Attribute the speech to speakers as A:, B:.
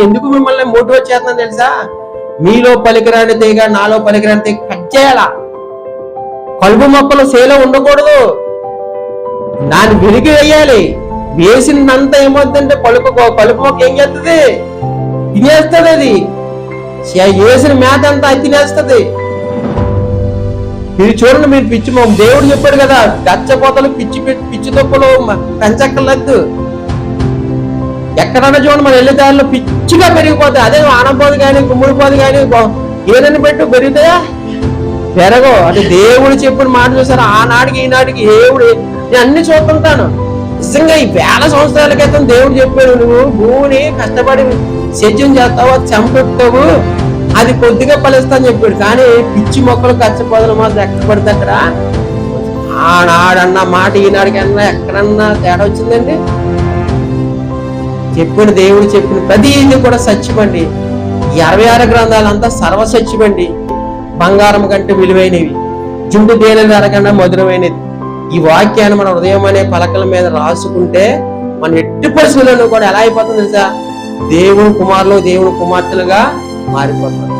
A: ఎందుకు మిమ్మల్ని మోటివేట్ చేస్తాను తెలుసా? మీలో పలికిరాని తీగ నాలో పలికిరాని తీగ కట్ చేయాలా. కలుపు మొక్కలు సేలో ఉండకూడదు, దాన్ని విరిగి వేయాలి. వేసినంత ఏమవుతుందంటే కలుపు మొక్క ఏం చేస్తుంది? తినేస్తుంది. అది వేసిన మేత అంతా అది తినేస్తుంది. మీరు చూడండి, మీరు పిచ్చి దేవుడు చెప్పాడు కదా, గచ్చపోతలు పిచ్చి తొక్కలు పెంచక్కర్లేదు. ఎక్కడన్నా చూడండి, మన వెళ్ళే దారిలో పిచ్చిగా పెరిగిపోతాయి. అదే ఆనపోదు కానీ గుమ్ముడిపోదు కానీ ఏదైనా పెట్టు పెరుగుతాయా? పెరగవు. అంటే దేవుడు చెప్పిన మాట చూసారు, ఆనాడికి ఈనాటికి దేవుడు. నేను అన్ని చూస్తుంటాను. నిజంగా ఈ 1000 సంవత్సరాల క్రితం దేవుడు చెప్పాడు, నువ్వు భూమిని కష్టపడి సేద్యం చేస్తావు, అది చంపెడతావు, అది కొద్దిగా ఫలిస్తా అని చెప్పాడు. కానీ పిచ్చి మొక్కలు కచ్చపోదలు మాత్రం ఎక్కడ పడితే అక్కడ. ఆనాడన్న మాట ఈనాడికి అన్నా ఎక్కడన్నా తేడా వచ్చిందండి? చెప్పిన దేవుడు చెప్పిన ప్రతిదీ కూడా సత్యమండి. 66 గ్రంథాలంతా సర్వసత్యమండి. బంగారం కంటే విలువైనవి, జుండు తేనె ధరకన్నా మధురమైనది. ఈ వాక్యాన్ని మన హృదయం అనే పలకల మీద రాసుకుంటే మన ఎట్టి పరిస్థితులను కూడా ఎలా అయిపోతుంది తెలుసా? దేవుని కుమారులు దేవుని కుమార్తెలుగా మారిపోతాం.